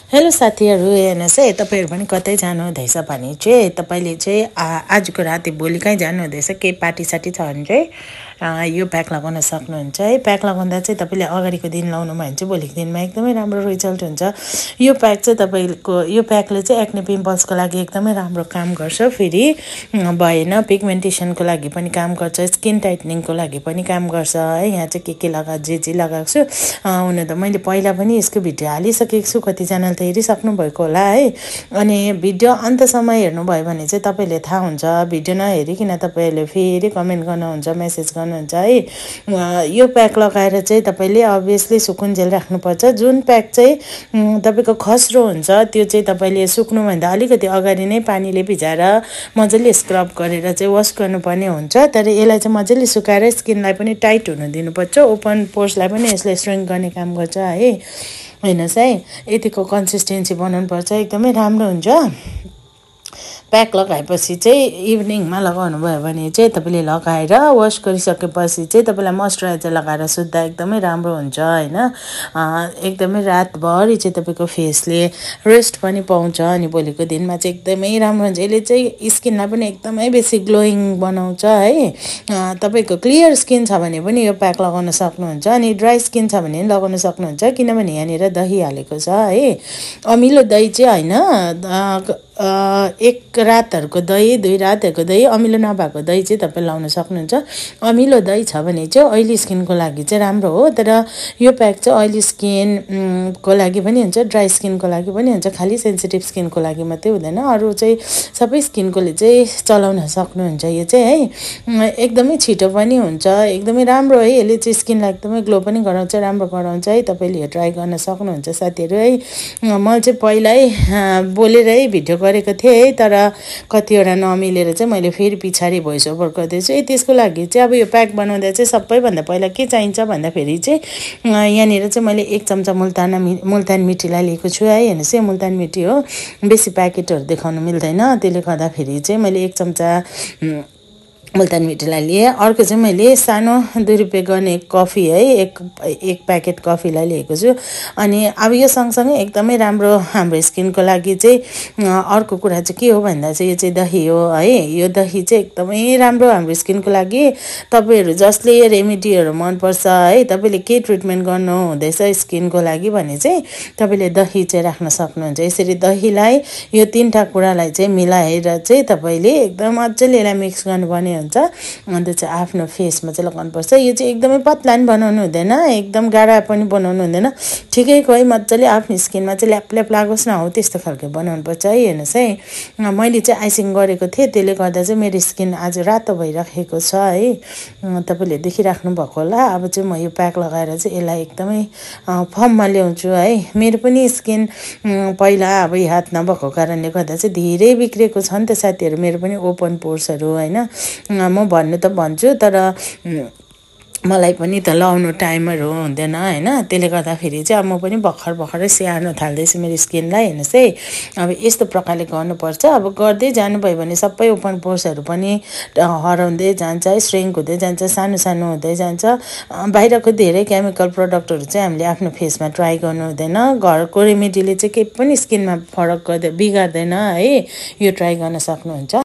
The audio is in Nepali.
हेलो साथीहरू, हेर्नुहोस् है, तपाईँहरू पनि कतै जानु हुँदैछ भने चाहिँ तपाईँले चाहिँ आजको राति भोलि कहीँ जानु हुँदैछ, केही पार्टीसाटी छ भने चाहिँ यो प्याक लगाउन सक्नुहुन्छ है। प्याक लगाउँदा चाहिँ तपाईँले अगाडिको दिन लाउनु भयो भने चाहिँ भोलिको दिनमा एकदमै राम्रो रिजल्ट हुन्छ। यो प्याक चाहिँ तपाईँको यो प्याकले चाहिँ एक्ने पिम्पल्सको लागि एकदमै राम्रो काम गर्छ। फेरि भएन पिगमेन्टेसनको लागि पनि काम गर्छ, स्किन टाइटनिङको लागि पनि काम गर्छ है। यहाँ चाहिँ के लगाएको जे लगाएको छु, हुन त मैले पहिला पनि यसको भिडियो हालिसकेको छु, कतिजनाले त हेरिसक्नु भएको होला है। अनि भिडियो अन्तसम्म हेर्नुभयो भने चाहिँ तपाईँले थाहा हुन्छ। भिडियो नहेरिकन तपाईँहरूले फेरि कमेन्ट गर्नुहुन्छ, मेसेज गर्नुहुन्छ है। यो प्याक लगाएर चाहिँ तपाईँले अभियसली सुकुन्जेल राख्नुपर्छ। जुन प्याक चाहिँ तपाईँको खस्रो हुन्छ त्यो चाहिँ तपाईँले सुक्नुभन्दा अलिकति अगाडि नै पानीले भिजाएर मजाले स्क्रब गरेर चाहिँ वास गर्नुपर्ने हुन्छ। तर यसलाई चाहिँ मजाले सुकाएर स्किनलाई पनि टाइट हुन दिनुपर्छ, ओपन पोर्सलाई पनि यसले स्ट्रेङ्थ गर्ने काम गर्छ है। हेर्नुहोस् है, यतिको कन्सिस्टेन्सी बनाउनुपर्छ, एकदमै राम्रो हुन्छ। प्याक लगाएपछि चाहिँ इभिनिङमा लगाउनु भयो भने चाहिँ तपाईँले लगाएर वास गरिसकेपछि चाहिँ तपाईँलाई मोइस्चराइजर लगाएर सुत्दा एकदमै राम्रो हुन्छ होइन। एकदमै रातभरि चाहिँ तपाईँको फेसले रेस्ट पनि पाउँछ अनि भोलिको दिनमा चाहिँ एकदमै राम्रो हुन्छ। यसले चाहिँ स्किनलाई पनि एकदमै बेसी ग्लोइङ बनाउँछ है। तपाईँको क्लियर स्किन छ भने पनि यो प्याक लगाउन सक्नुहुन्छ, अनि ड्राई स्किन छ भने पनि लगाउन सक्नुहुन्छ, किनभने यहाँनिर दही हालेको छ है। अमिलो दही चाहिँ होइन, एक रातहरूको दही, 2 रातहरूको दही, अमिलो नभएको दही चाहिँ तपाईँ लाउन सक्नुहुन्छ। अमिलो दही छ भने चाहिँ ओइली स्किनको लागि चाहिँ राम्रो हो, तर यो प्याक चाहिँ ओइली स्किनको लागि पनि हुन्छ, ड्राई स्किनको लागि पनि हुन्छ, खालि सेन्सिटिभ स्किनको लागि मात्रै हुँदैन। अरू चाहिँ सबै स्किनकोले चाहिँ चलाउन सक्नुहुन्छ यो चाहिँ है। एकदमै छिटो पनि हुन्छ, एकदमै राम्रो है। यसले चाहिँ स्किनलाई एकदमै ग्लो पनि गराउँछ, राम्रो गराउँछ है। तपाईँले यो ट्राई गर्न सक्नुहुन्छ साथीहरू है। मैले चाहिँ पहिल्यै बोलेरै भिडियो गरेको थिएँ है, तर कतिवटा नमिलेर चाहिँ मैले फेरि पछाडि भोइस ओभर गर्दैछु है। त्यसको लागि चाहिँ अब यो प्याक बनाउँदा चाहिँ सबैभन्दा पहिला के चाहिन्छ भन्दाखेरि चाहिँ यहाँनिर चाहिँ मैले 1 चम्चा मुल्तान मिट्टीलाई लिएको छु है। हेर्नुहोस् है, मुल्तान मिट्टी हो, बेसी प्याकेटहरू देखाउनु मिल्दैन, त्यसले गर्दाखेरि चाहिँ मैले 1 चम्चा मुल्तान मिट्टीलाई लिएँ। अर्को चाहिँ मैले सानो 2 रुपियाँ गर्ने कफी है, एक प्याकेट कफीलाई लिएको छु। अनि अब यो सँगसँगै एकदमै राम्रो हाम्रो स्किनको लागि चाहिँ अर्को कुरा चाहिँ के हो भन्दा चाहिँ यो चाहिँ दही हो है। यो दही चाहिँ एकदमै राम्रो हाम्रो स्किनको लागि। तपाईँहरू जसले रेमेडीहरू मनपर्छ है, तपाईँले के ट्रिटमेन्ट गर्नु हुँदैछ स्किनको लागि भने चाहिँ तपाईँले दही चाहिँ राख्न सक्नुहुन्छ। यसरी दहीलाई यो 3टा कुरालाई चाहिँ मिलाएर चाहिँ तपाईँले एकदम मजाले यसलाई मिक्स गर्नुपर्ने हुन्छ। अन्त चाहिँ आफ्नो फेसमा चाहिँ लगाउनुपर्छ। यो चाहिँ एकदमै पतला पनि बनाउनु हुँदैन, एकदम गाढा पनि बनाउनु हुँदैन, ठिकैको है। मजाले आफ्नो स्किनमा चाहिँ ल्याप लागोस् न, हो त्यस्तो खालको बनाउनुपर्छ है। हेर्नुहोस् है, मैले चाहिँ आइसिङ गरेको थिएँ, त्यसले गर्दा चाहिँ मेरो स्किन आज रातो भइराखेको छ है। तपाईँले देखिराख्नु भएको होला। अब चाहिँ म यो प्याक लगाएर चाहिँ यसलाई एकदमै फर्ममा ल्याउँछु है। मेरो पनि स्किन पहिला अब हात नभएको कारणले गर्दा चाहिँ धेरै बिग्रेको छ नि त साथीहरू। मेरो पनि ओपन पोर्सहरू होइन, म भन्नु त भन्छु, तर मलाई पनि त लाउनु टाइमहरू हुँदैन होइन। त्यसले गर्दाखेरि चाहिँ अब म पनि भर्खरै स्याहार्न थाल्दैछु मेरो स्किनलाई। हेर्नुहोस् है, अब यस्तो प्रकारले गर्नुपर्छ। अब गर्दै जानुभयो भने सबै ओपन पोर्सहरू पनि हराउँदै जान्छ, स्ट्रेङ्क हुँदै जान्छ, सानो सानो हुँदै जान्छ। बाहिरको धेरै केमिकल प्रडक्टहरू चाहिँ हामीले आफ्नो फेसमा ट्राई गर्नु हुँदैन। घरको रेमेडीले चाहिँ केही पनि स्किनमा फरक बिगार्दैन है। यो ट्राई गर्न सक्नुहुन्छ।